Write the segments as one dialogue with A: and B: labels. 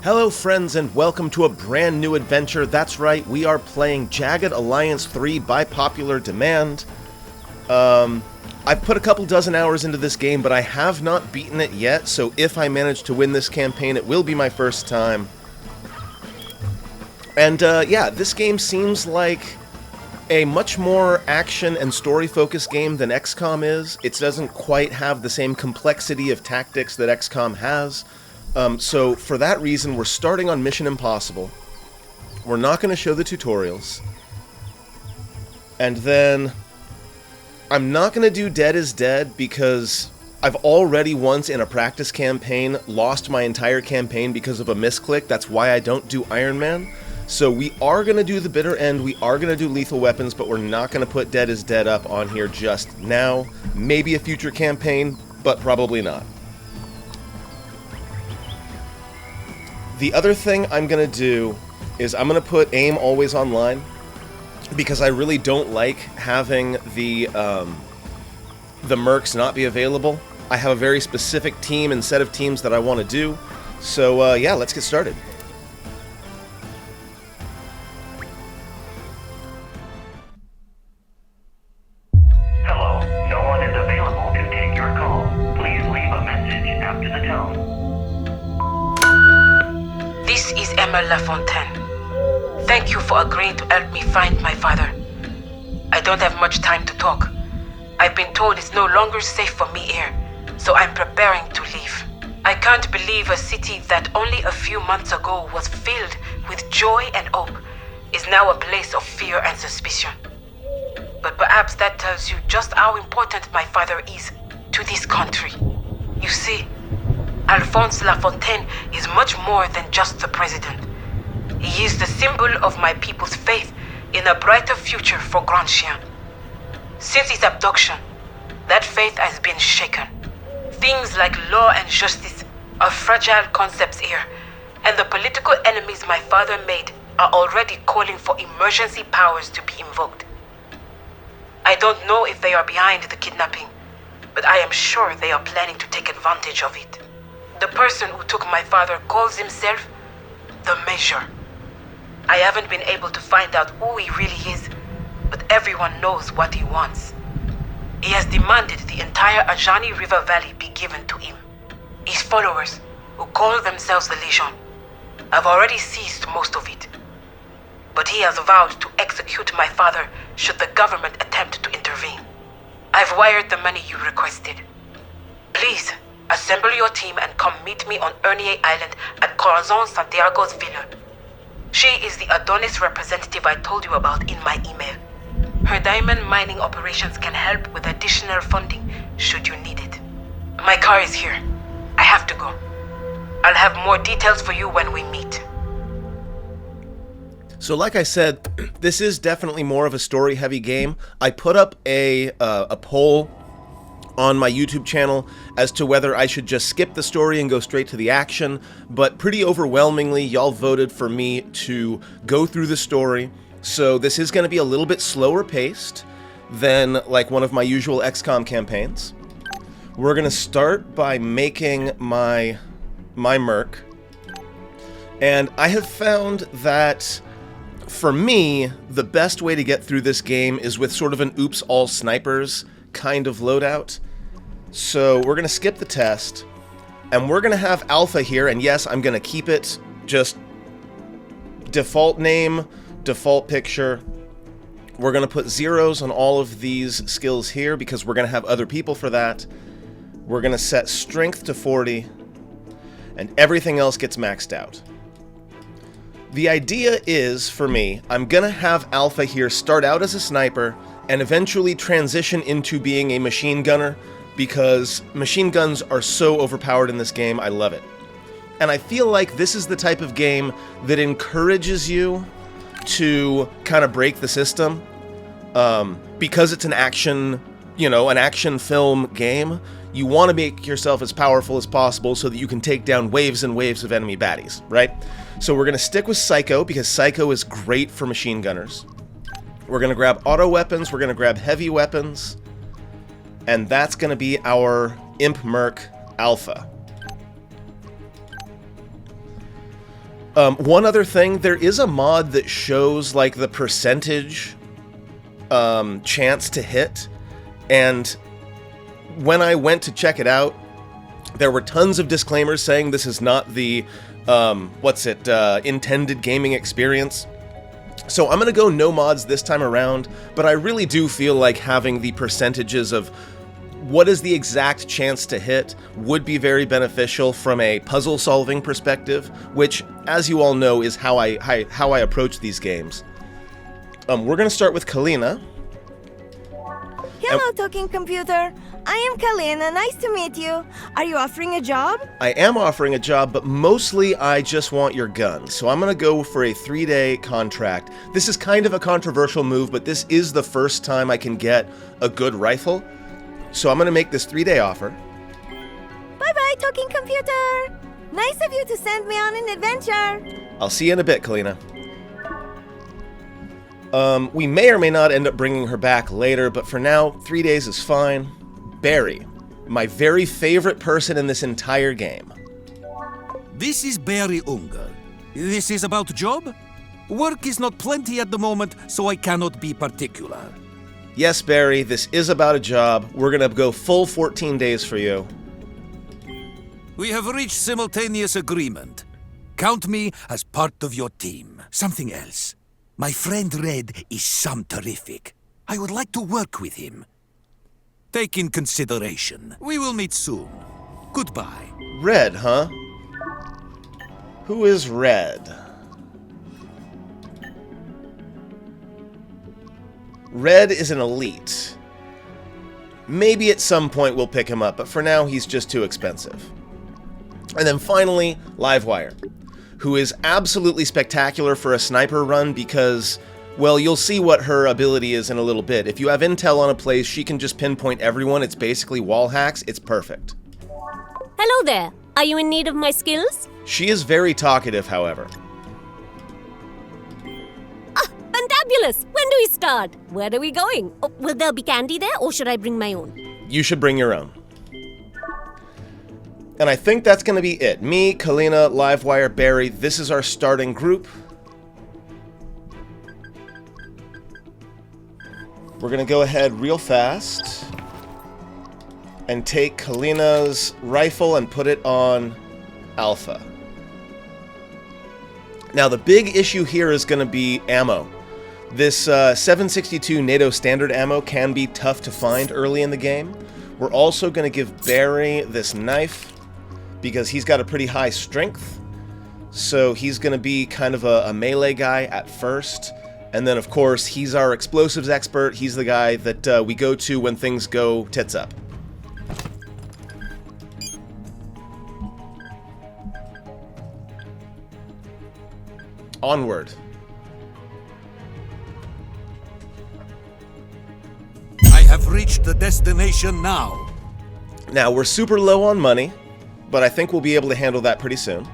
A: Hello friends and welcome to a brand new adventure. That's right, we are playing Jagged Alliance 3 by popular demand. I've put a couple dozen hours into this game, but I have not beaten it yet, so if I manage to win this campaign, it will be my first time. And yeah, this game seems like a much more action and story-focused game than XCOM is. It doesn't quite have the same complexity of tactics that XCOM has. So for that reason, we're starting on Mission Impossible. We're not going to show the tutorials. And then I'm not going to do Dead is Dead because I've already once in a practice campaign lost my entire campaign because of a misclick. That's why I don't do Iron Man. So we are going to do the bitter end, we are going to do Lethal Weapons, but we're not going to put Dead is Dead up on here just now. Maybe a future campaign, but probably not. The other thing I'm going to do is I'm going to put aim always online because I really don't like having the mercs not be available. I have a very specific team and set of teams that I want to do. So yeah, let's get started.
B: Hello, no one is available to take your call. Please leave a message after the tone.
C: This is Emma Lafontaine. Thank you for agreeing to help me find my father. I don't have much time to talk. I've been told it's no longer safe for me here, so I'm preparing to leave. I can't believe a city that only a few months ago was filled with joy and hope is now a place of fear and suspicion. But perhaps that tells you just how important my father is to this country. You see, Alphonse Lafontaine is much more than just the president. He is the symbol of my people's faith in a brighter future for Grand Chien. Since his abduction, that faith has been shaken. Things like law and justice are fragile concepts here, and the political enemies my father made are already calling for emergency powers to be invoked. I don't know if they are behind the kidnapping, but I am sure they are planning to take advantage of it. The person who took my father calls himself the Measure. I haven't been able to find out who he really is, but everyone knows what he wants. He has demanded the entire Ajani River Valley be given to him. His followers, who call themselves the Legion, have already seized most of it. But he has vowed to execute my father should the government attempt to intervene. I've wired the money you requested. Please, assemble your team and come meet me on Ernier Island at Corazon Santiago's villa. She is the Adonis representative I told you about in my email. Her diamond mining operations can help with additional funding should you need it. My car is here. I have to go. I'll have more details for you when we meet.
A: So like I said, this is definitely more of a story-heavy game. I put up a poll on my YouTube channel as to whether I should just skip the story and go straight to the action, but pretty overwhelmingly, y'all voted for me to go through the story. So this is going to be a little bit slower paced than like one of my usual XCOM campaigns. We're going to start by making my merc. And I have found that for me, the best way to get through this game is with sort of an oops all snipers kind of loadout. So we're going to skip the test, and we're going to have Alpha here, and yes, I'm going to keep it just default name, default picture. We're going to put zeros on all of these skills here because we're going to have other people for that. We're going to set strength to 40, and everything else gets maxed out. The idea is, for me, I'm going to have Alpha here start out as a sniper and eventually transition into being a machine gunner because machine guns are so overpowered in this game. I love it. And I feel like this is the type of game that encourages you to kind of break the system because it's an action, an action film game. You want to make yourself as powerful as possible so that you can take down waves and waves of enemy baddies, right? So we're going to stick with Psycho because Psycho is great for machine gunners. We're going to grab auto weapons, we're going to grab heavy weapons, and that's going to be our Imp Merc Alpha. One other thing, there is a mod that shows like the percentage chance to hit, and when I went to check it out, there were tons of disclaimers saying this is not the intended gaming experience. So I'm gonna go no mods this time around, but I really do feel like having the percentages of what is the exact chance to hit would be very beneficial from a puzzle solving perspective, which, as you all know, is how I approach these games. We're gonna start with Kalina.
D: Hello, talking computer. I am Kalina. Nice to meet you. Are you offering a job?
A: I am offering a job, but mostly I just want your gun. So I'm going to go for a 3-day contract. This is kind of a controversial move, but this is the first time I can get a good rifle. So I'm going to make this 3-day offer.
D: Bye-bye, talking computer. Nice of you to send me on an adventure.
A: I'll see you in a bit, Kalina. We may or may not end up bringing her back later, but for now, 3 days is fine. Barry, my very favorite person in this entire game.
E: This is Barry Unger. This is about job? Work is not plenty at the moment, so I cannot be particular.
A: Yes, Barry, this is about a job. We're gonna go full 14 days for you.
E: We have reached simultaneous agreement. Count me as part of your team. Something else. My friend Red is some terrific. I would like to work with him. Take in consideration. We will meet soon. Goodbye.
A: Red, huh? Who is Red? Red is an elite. Maybe at some point we'll pick him up, but for now he's just too expensive. And then finally, Livewire, who is absolutely spectacular for a sniper run because, well, you'll see what her ability is in a little bit. If you have intel on a place, she can just pinpoint everyone. It's basically wall hacks. It's perfect.
F: Hello there. Are you in need of my skills?
A: She is very talkative, however.
F: Ah, fantabulous! When do we start? Where are we going? Oh, will there be candy there, or should I bring my own?
A: You should bring your own. And I think that's going to be it. Me, Kalina, Livewire, Barry, this is our starting group. We're going to go ahead real fast and take Kalina's rifle and put it on Alpha. Now, the big issue here is going to be ammo. This 762 NATO standard ammo can be tough to find early in the game. We're also going to give Barry this knife because he's got a pretty high strength. So he's going to be kind of a melee guy at first. And then, of course, he's our explosives expert. He's the guy that we go to when things go tits up. Onward.
E: I have reached the destination now.
A: Now, we're super low on money, but I think we'll be able to handle that pretty soon.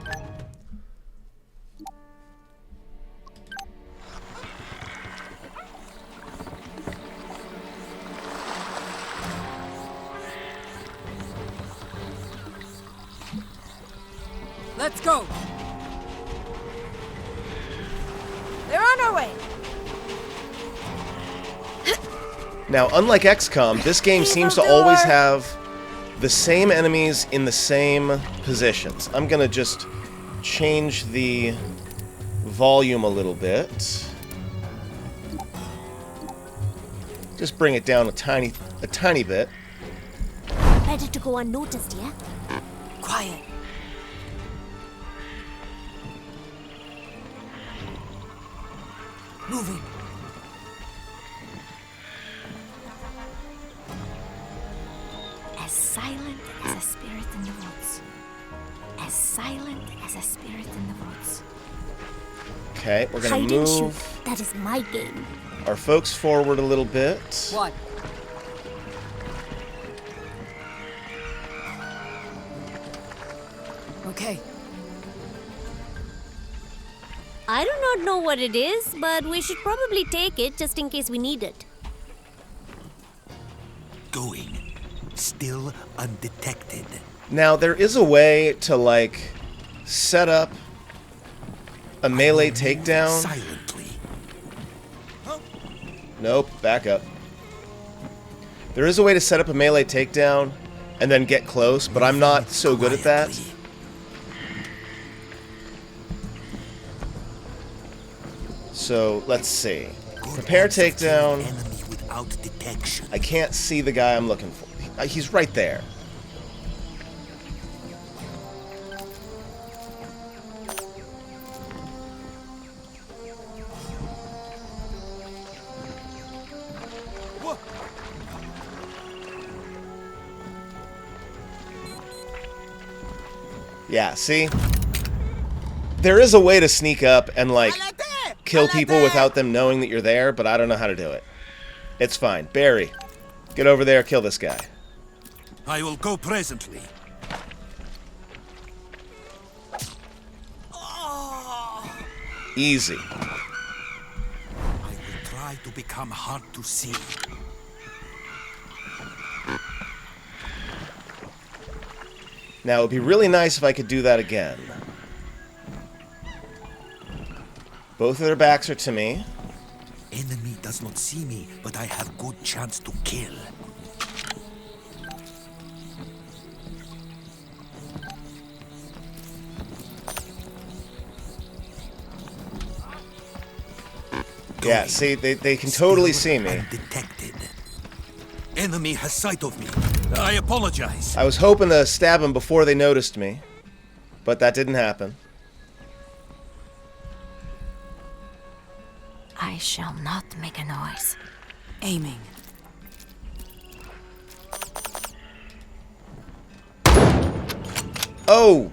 D: Let's go. They're on our way.
A: Now, unlike XCOM, this game seems to always have the same enemies in the same positions. I'm gonna just change the volume a little bit. Just bring it down a tiny bit.
F: Better to go unnoticed, yeah?
D: Quiet. Moving.
F: As silent as a spirit in the woods. As silent as a spirit in the woods.
A: Okay, we're gonna
F: Hide and shoot.
A: move
F: That is my game.
A: our folks forward a little bit.
D: What? Okay.
F: I do not know what it is, but we should probably take it just in case we need it.
E: Going. Still undetected.
A: Now, there is a way to, like, set up a melee takedown.
E: Silently.
A: Nope, back up. There is a way to set up a melee takedown and then get close, but I'm not so good at that.
E: Quietly.
A: So, let's see. Prepare takedown.
E: Enemy without detection.
A: I can't see the guy I'm looking for. He's right there. Yeah, see? There is a way to sneak up and, like, kill people without them knowing that you're there, but I don't know how to do it. It's fine. Barry, get over there, kill this guy.
E: I will go presently.
A: Easy.
E: I will try to become hard to see.
A: Now, it would be really nice if I could do that again. Both of their backs are to me.
E: Enemy does not see me, but I have good chance to kill.
A: Yeah, see, they can totally see me.
E: Undetected. Enemy has sight of me. I apologize.
A: I was hoping to stab him before they noticed me, but that didn't happen.
F: I shall not make a noise.
C: Aiming.
A: Oh!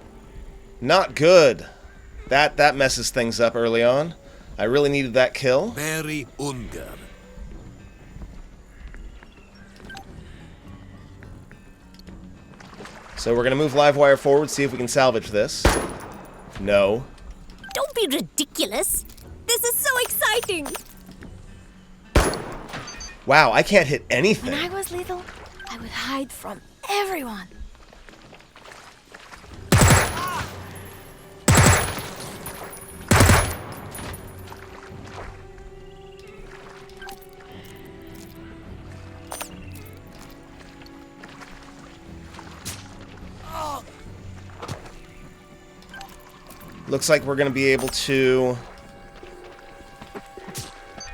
A: Not good. That messes things up early on. I really needed that kill.
E: Very Unger.
A: So we're gonna move Livewire forward, see if we can salvage this. No.
F: Don't be ridiculous. This is so exciting.
A: Wow, I can't hit anything.
F: When I was little, I would hide from everyone.
A: Looks like we're gonna be able to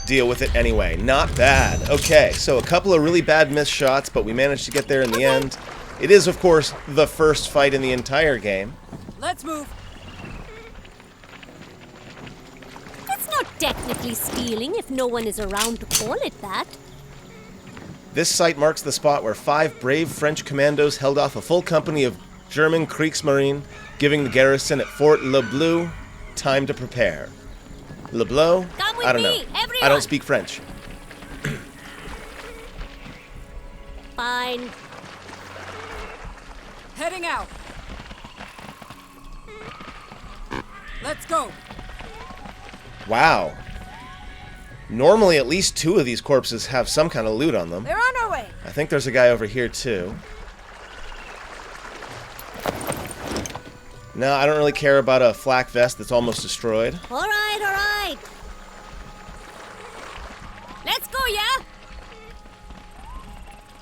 A: deal with it anyway. Not bad. Okay, so a couple of really bad missed shots, but we managed to get there in the end. It is, of course, the first fight in the entire game.
C: Let's move.
F: That's not technically stealing if no one is around to call it that.
A: This site marks the spot where 5 brave French commandos held off a full company of German Kriegsmarine, giving the garrison at Fort Le Bleu time to prepare. Le Bleu?
F: Come with
A: I don't
F: me,
A: know.
F: everyone.
A: I don't speak French.
F: Fine.
C: Heading out. Let's go.
A: Wow. Normally, at least 2 of these corpses have some kind of loot on them.
C: We're on our way.
A: I think there's a guy over here, too. No, I don't really care about a flak vest that's almost destroyed.
F: All right, all right. Let's go, yeah?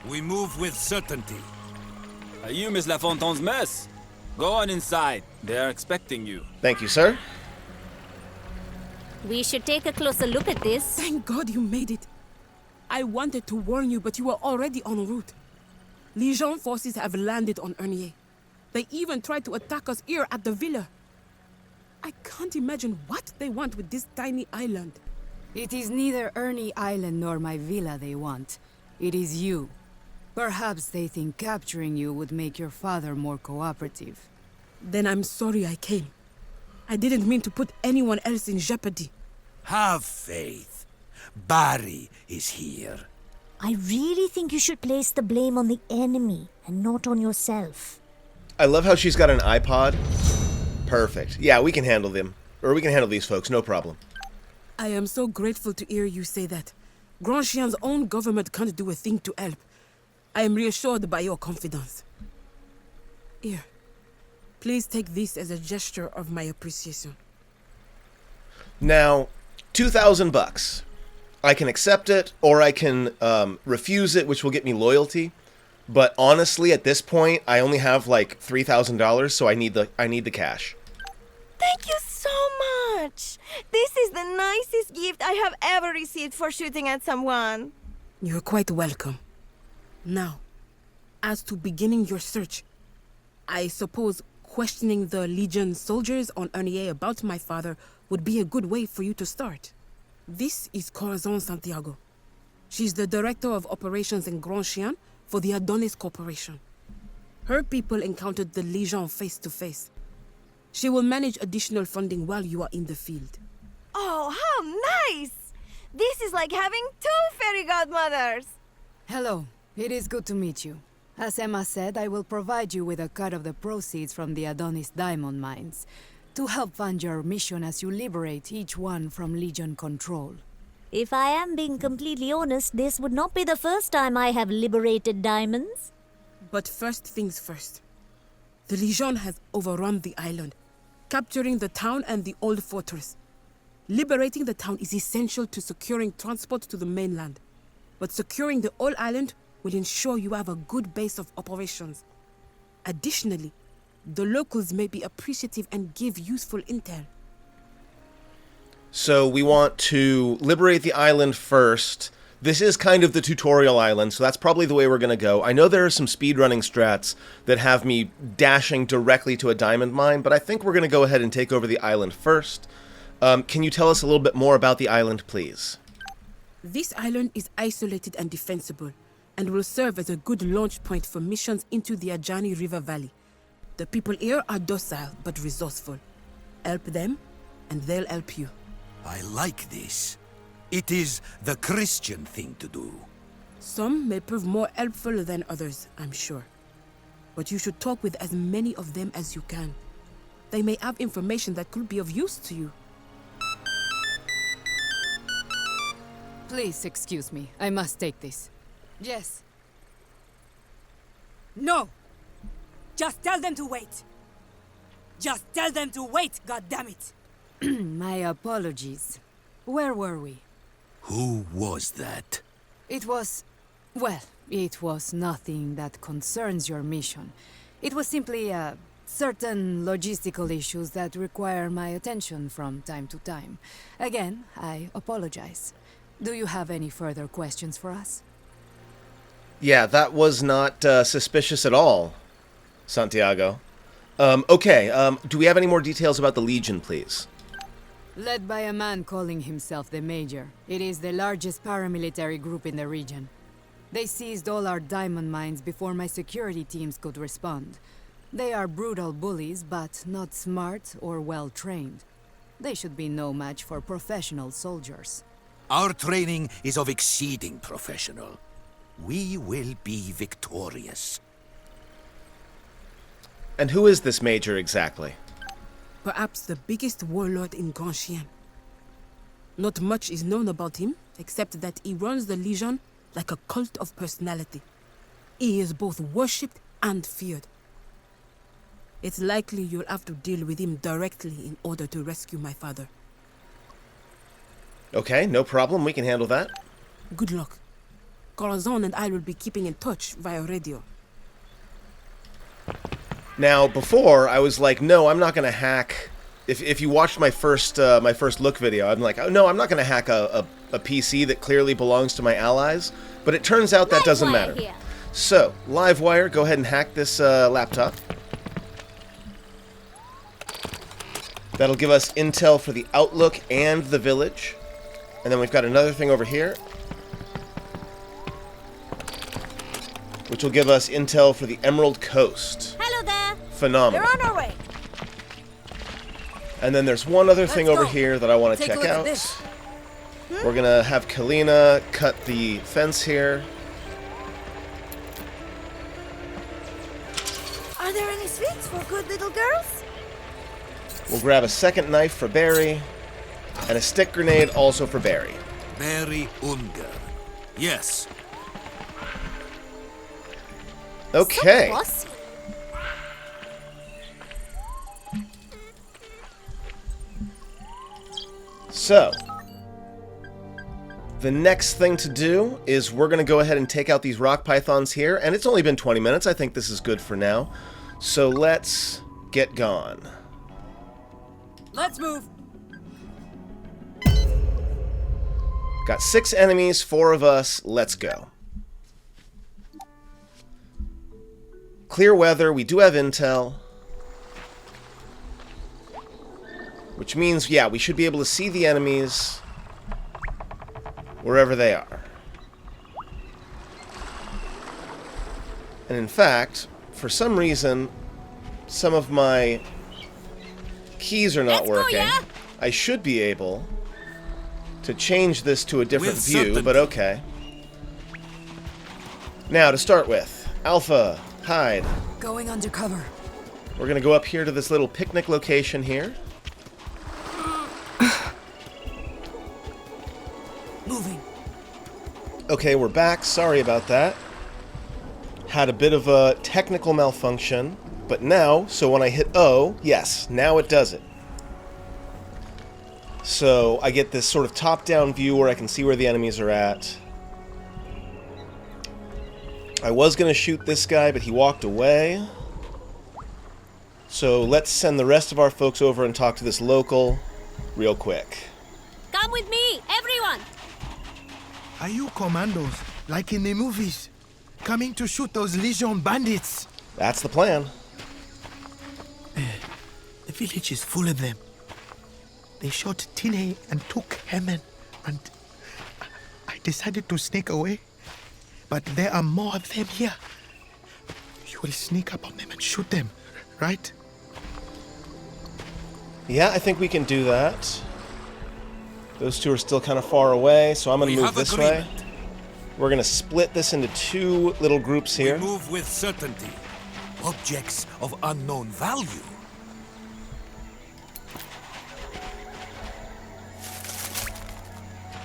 E: We move with certainty.
G: You miss La Fontaine's mess. Go on inside. They are expecting you.
A: Thank you, sir.
F: We should take a closer look at this.
H: Thank God you made it. I wanted to warn you, but you were already en route. Legion forces have landed on Ernier. They even tried to attack us here at the villa. I can't imagine what they want with this tiny island.
I: It is neither Ernie Island nor my villa they want. It is you. Perhaps they think capturing you would make your father more cooperative.
H: Then I'm sorry I came. I didn't mean to put anyone else in jeopardy.
E: Have faith. Barry is here.
F: I really think you should place the blame on the enemy and not on yourself.
A: I love how she's got an iPod. Perfect. Yeah, we can handle them. Or we can handle these folks, no problem.
H: I am so grateful to hear you say that. Grand Chien's own government can't do a thing to help. I am reassured by your confidence. Here, please take this as a gesture of my appreciation.
A: Now, $2,000. I can accept it, or I can refuse it, which will get me loyalty. But honestly, at this point, I only have like $3,000, so I need the cash.
D: Thank you so much. This is the nicest gift I have ever received for shooting at someone.
H: You're quite welcome. Now, as to beginning your search, I suppose questioning the Legion soldiers on Ernier about my father would be a good way for you to start. This is Corazon Santiago. She's the director of operations in Grand Chien for the Adonis Corporation. Her people encountered the Legion face to face. She will manage additional funding while you are in the field.
D: Oh, how nice! This is like having 2 fairy godmothers.
I: Hello, it is good to meet you. As Emma said, I will provide you with a cut of the proceeds from the Adonis diamond mines to help fund your mission as you liberate each one from Legion control.
F: If I am being completely honest, this would not be the first time I have liberated diamonds.
H: But first things first. The Legion has overrun the island, capturing the town and the old fortress. Liberating the town is essential to securing transport to the mainland. But securing the whole island will ensure you have a good base of operations. Additionally, the locals may be appreciative and give useful intel.
A: So we want to liberate the island first. This is kind of the tutorial island, so that's probably the way we're going to go. I know there are some speedrunning strats that have me dashing directly to a diamond mine, but I think we're going to go ahead and take over the island first. Can you tell us a little bit more about the island, please?
H: This island is isolated and defensible, and will serve as a good launch point for missions into the Ajani River Valley. The people here are docile but resourceful. Help them, and they'll help you.
E: I like this. It is the Christian thing to do.
H: Some may prove more helpful than others, I'm sure. But you should talk with as many of them as you can. They may have information that could be of use to you.
I: Please excuse me, I must take this. Yes. No!
J: Just tell them to wait. Just tell them to wait, goddammit!
I: My apologies. Where were we?
E: Who was that?
I: It was... well, it was nothing that concerns your mission. It was simply, certain logistical issues that require my attention from time to time. Again, I apologize. Do you have any further questions for us?
A: Yeah, that was not suspicious at all, Santiago. Okay, do we have any more details about the Legion, please?
I: Led by a man calling himself the Major, it is the largest paramilitary group in the region. They seized all our diamond mines before my security teams could respond. They are brutal bullies, but not smart or well-trained. They should be no match for professional soldiers.
E: Our training is of exceeding professional. We will be victorious.
A: And who is this Major exactly?
H: Perhaps the biggest warlord in Grand Chien. Not much is known about him, except that he runs the Legion like a cult of personality. He is both worshipped and feared. It's likely you'll have to deal with him directly in order to rescue my father.
A: Okay, no problem. We can handle that.
H: Good luck. Corazon and I will be keeping in touch via radio.
A: Now, before, I was like, no, I'm not going to hack... If you watched my first look video, I'm like, oh, no, I'm not going to hack a PC that clearly belongs to my allies. But it turns out that doesn't matter.
F: Here.
A: So, Livewire, go ahead and hack this laptop. That'll give us intel for the Outlook and the village. And then we've got another thing over here, which will give us intel for the Emerald Coast.
D: Hello there.
A: Phenomenal.
D: We're on our way.
A: And then there's one other thing over
J: go.
A: here that I want to
J: Take a
A: check
J: look at
A: out.
J: this.
A: We're going to have Kalina cut the fence here.
D: Are there any sweets for good little girls?
A: We'll grab a second knife for Barry, and a stick grenade also for Barry.
E: Barry Unger. Yes.
A: Okay.
F: So bossy.
A: So, the next thing to do is we're going to go ahead and take out these rock pythons here, and it's only been 20 minutes. I think this is good for now. So let's get gone.
J: Let's move.
A: Got 6 enemies, 4 of us. Let's go. Clear weather. We do have intel. Which means, yeah, we should be able to see the enemies wherever they are. And in fact, for some reason, some of my keys are not working.
J: yeah?
A: I should be able to change this to a different
E: With
A: view,
E: certainty.
A: but okay. Now, to start with, Alpha, hide.
I: Going undercover.
A: We're going to go up here to this little picnic location here.
I: Moving.
A: Okay, we're back. Sorry about that. Had a bit of a technical malfunction, but now, so when I hit O, yes, now it does it. So I get this sort of top-down view where I can see where the enemies are at. I was going to shoot this guy, but he walked away. So let's send the rest of our folks over and talk to this local real quick.
F: Come with me, everyone!
K: Are you commandos, like in the movies, coming to shoot those Legion bandits?
A: That's the plan.
K: The village is full of them. They shot Tine and took Hemen, and I decided to sneak away. But there are more of them here. You will sneak up on them and shoot them, right?
A: Yeah, I think we can do that. Those two are still kind of far away, so I'm going to move this way. We're going to split this into 2 little groups here.
E: We move with certainty. Objects of unknown value.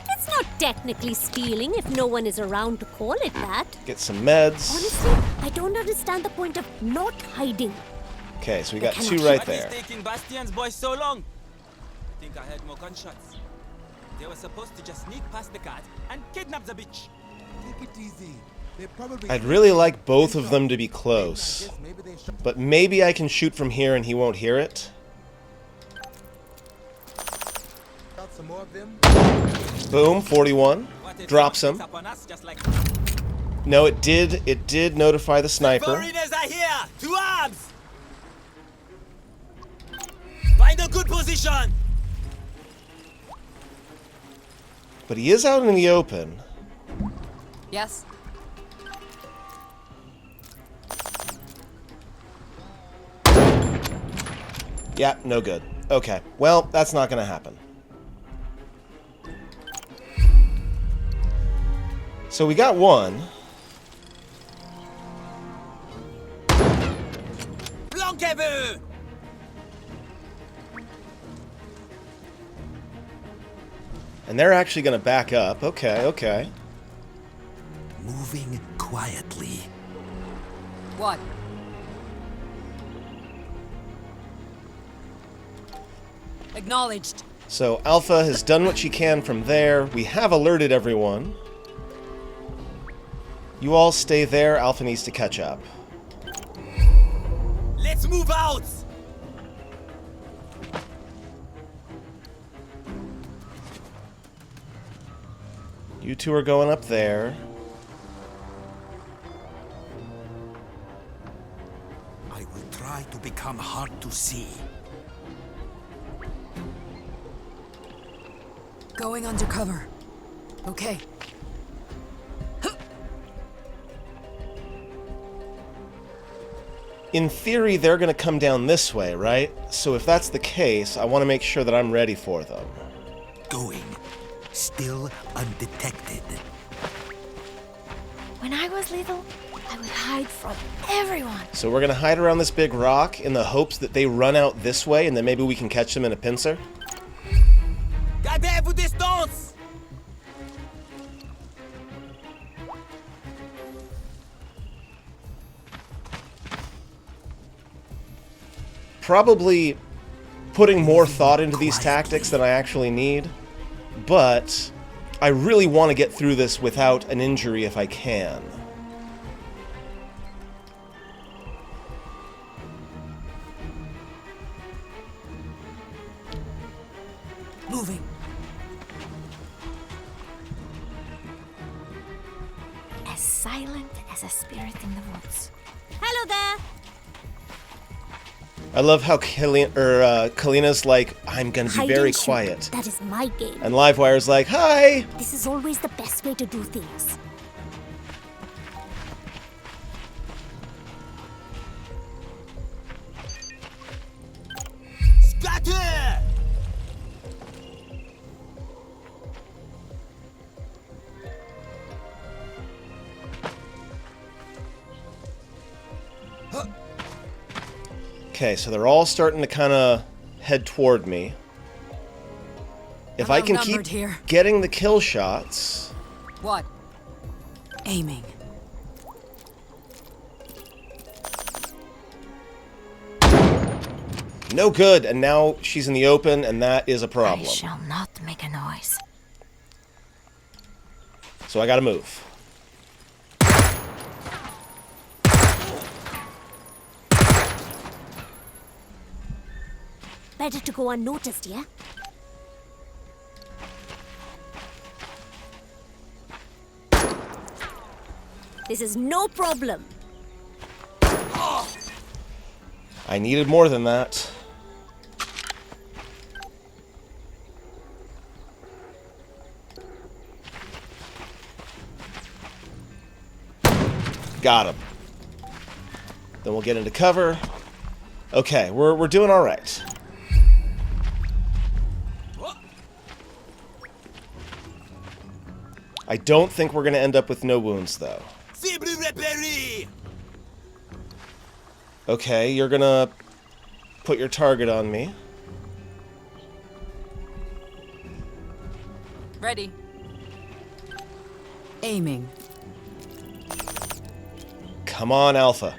F: It's not technically stealing if no one is around to call it that.
A: Get some meds.
F: Honestly, I don't understand the point of not hiding.
A: Okay, so we got 2
G: What
A: right
G: is
A: there.
G: taking Bastion's boys so long? I think I heard more gunshots. They were supposed to just sneak past the guard and kidnap the bitch.
K: Take it easy. They probably
A: I'd really like both of them to be close. But maybe I can shoot from here and he won't hear it.
K: got some more of them.
A: Boom, 41.
G: What if
A: Drops
G: someone
A: him.
G: sneaks up on us just like
A: No, it did notify the sniper.
G: foreigners are here! To arms! Find a good position!
A: But he is out in the open.
I: Yes.
A: Yeah, no good. Okay, well, that's not gonna happen. So we got 1.
G: Planquez-vous!
A: And they're actually gonna back up. Okay, okay.
E: Moving quietly.
I: What? Acknowledged.
A: So Alpha has done what she can from there. We have alerted everyone. You all stay there. Alpha needs to catch up.
G: Let's move out!
A: You 2 are going up there.
E: I will try to become hard to see.
I: Going undercover. Okay.
A: In theory, they're going to come down this way, right? So if that's the case, I want to make sure that I'm ready for them.
E: Going. Still undetected.
D: When I was little, I would hide from everyone.
A: So we're going to hide around this big rock in the hopes that they run out this way, and then maybe we can catch them in a pincer.
G: Gardez-vous distance!
A: Probably putting more thought into these tactics than I actually need. but I really want to get through this without an injury if I can.
J: Moving.
F: As silent as a spirit in the woods. Hello there!
A: I love how Kalina's like, I'm gonna be
F: Hide
A: very
F: and shoot.
A: quiet.
F: That is my game.
A: And Livewire's like, hi!
F: This is always the best way to do things.
G: Scatter!
A: Okay, so they're all starting to kind of head toward me. If I can keep
J: Here.
A: getting the kill shots...
I: What?
J: Aiming.
A: No good, and now she's in the open, and that is a problem.
F: I shall not make a noise.
A: So I gotta move.
F: Better to go unnoticed, yeah? This is no problem.
A: I needed more than that. Got him. Then we'll get into cover. Okay, we're doing all right. I don't think we're gonna end up with no wounds though. Okay, you're gonna put your target on me.
I: Ready. Aiming.
A: Come on, Alpha.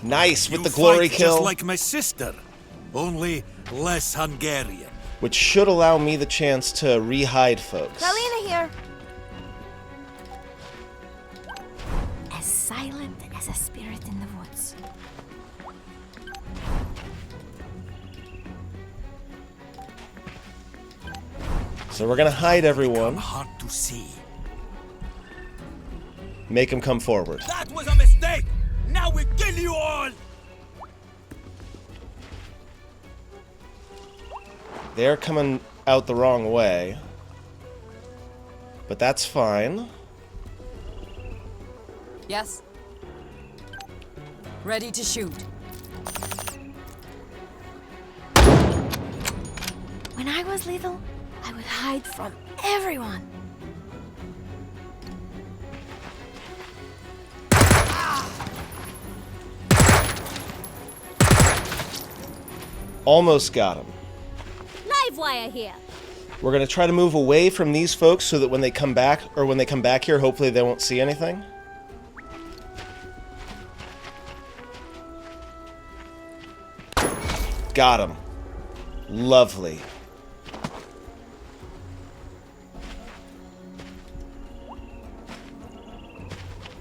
A: Nice with
E: You
A: the glory
E: fight
A: kill.
E: just like my sister, only less Hungarian.
A: Which should allow me the chance to re-hide folks.
D: Kalina here.
F: As silent as a spirit in the woods.
A: So we're gonna hide everyone.
E: Hard to see.
A: Make them come forward.
G: That was a mistake! Now we kill you all!
A: They're coming out the wrong way. But that's fine.
I: Yes. Ready to shoot.
F: When I was little, I would hide from everyone.
A: Almost got him.
F: Livewire here.
A: We're gonna try to move away from these folks so that when they come back, or when they come back here, hopefully they won't see anything. Got him. Lovely.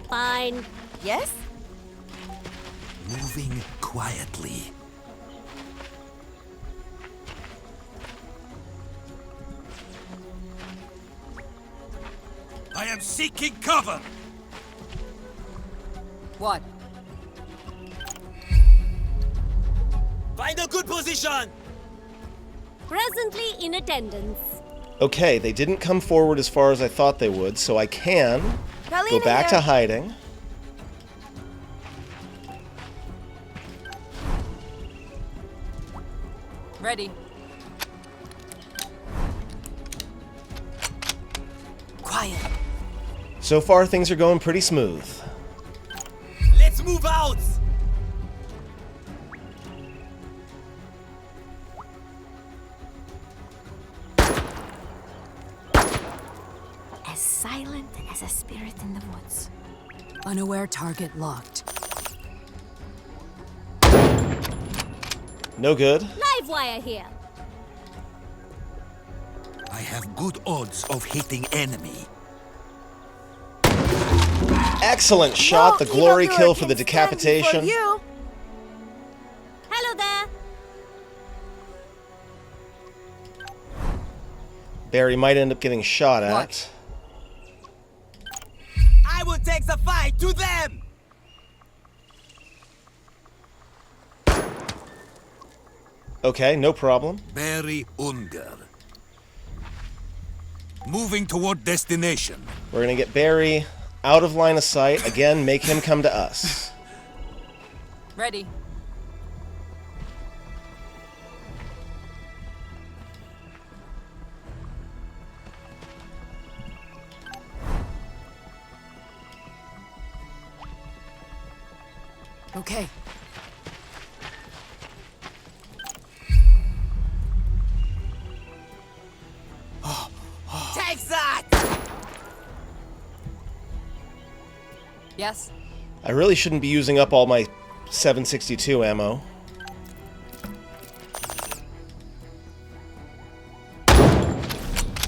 F: Fine.
D: Yes?
E: Moving quietly. I am seeking cover!
I: What?
G: Find a good position!
F: Presently in attendance.
A: Okay, they didn't come forward as far as I thought they would, so I can
D: Kalina
A: go back
D: here.
A: to hiding.
I: Ready.
J: Quiet.
A: So far, things are going pretty smooth.
G: Let's move out!
F: As silent as a spirit in the woods.
J: Unaware target locked.
A: No good.
F: Livewire here.
E: I have good odds of hitting enemy.
A: Excellent shot. The glory
D: evildoer
A: kill for
D: can
A: the
D: stand
A: decapitation.
D: before you.
F: Hello there.
A: Barry might end up getting shot at.
G: What? I will take the fight to them!
A: Okay, no problem.
E: Barry Unger. Moving toward destination.
A: We're gonna get Barry out of line of sight. Again, make him come to us.
I: Ready. Okay.
G: Take that!
I: Yes.
A: I really shouldn't be using up all my 762 ammo.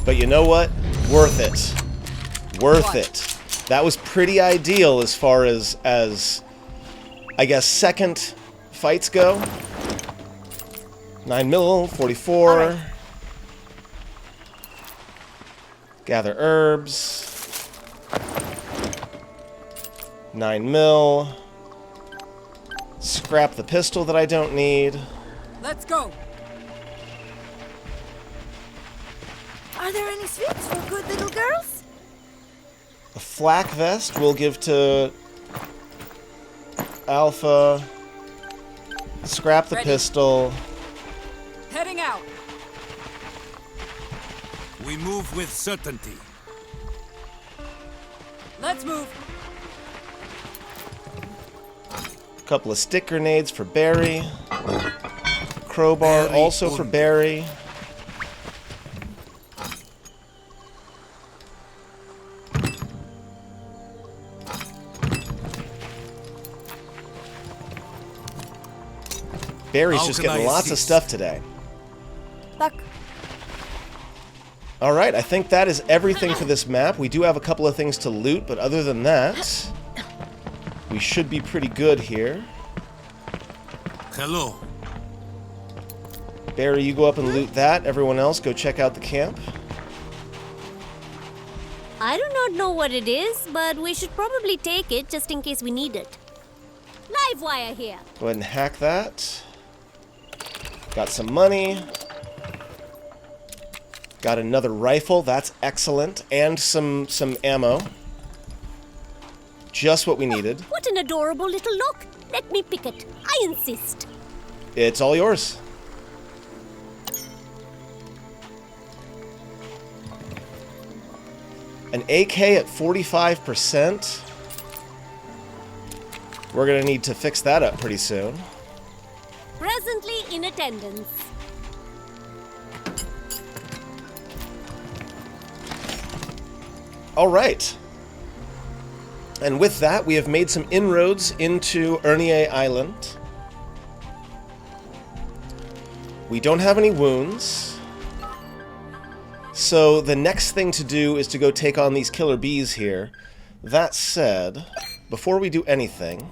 A: But you know what? Worth it. Worth it. That was pretty ideal as far as I guess second fights go. 9mm, 44.
I: Right.
A: Gather herbs. 9mm. Scrap the pistol that I don't need.
I: Let's go.
D: Are there any sweets for good little girls?
A: A flak vest we'll give to Alpha. Scrap the
I: Ready.
A: pistol.
I: Heading out.
E: We move with certainty.
I: Let's move.
A: A couple of stick grenades for Barry. Crowbar
E: Barry
A: also for
E: Unger.
A: Barry. Barry's
E: How
A: just
E: can
A: getting
E: I
A: lots of
E: assist?
A: stuff today.
D: Look,
A: Alright, I think that is everything for this map. We do have a couple of things to loot, but other than that, we should be pretty good here.
E: Hello.
A: Barry, you go up and loot that. Everyone else, go check out the camp.
F: I do not know what it is, but we should probably take it just in case we need it. Live wire here.
A: Go ahead and hack that. Got some money. Got another rifle. That's excellent. And some ammo. Just what we needed.
F: What an adorable little look. Let me pick it. I insist.
A: It's all yours. An AK at 45%. We're gonna need to fix that up pretty soon.
F: Presently in attendance.
A: All right. And with that, we have made some inroads into Ernier Island. We don't have any wounds. So the next thing to do is to go take on these killer bees here. That said, before we do anything,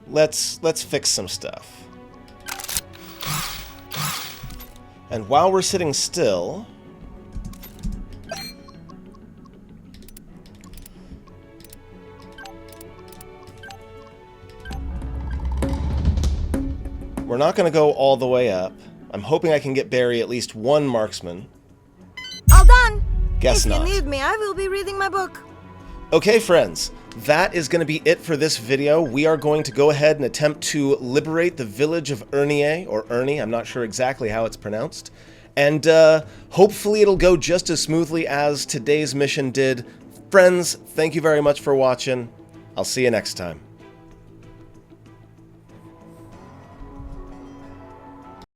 A: let's fix some stuff. And while we're sitting still, we're not going to go all the way up. I'm hoping I can get Barry at least one marksman.
D: all done.
A: Guess
D: if
A: not.
D: you need me, I will be reading my book.
A: Okay, friends, that is going to be it for this video. We are going to go ahead and attempt to liberate the village of Ernier, or Ernie, I'm not sure exactly how it's pronounced. And hopefully it'll go just as smoothly as today's mission did. Friends, thank you very much for watching. I'll see you next time.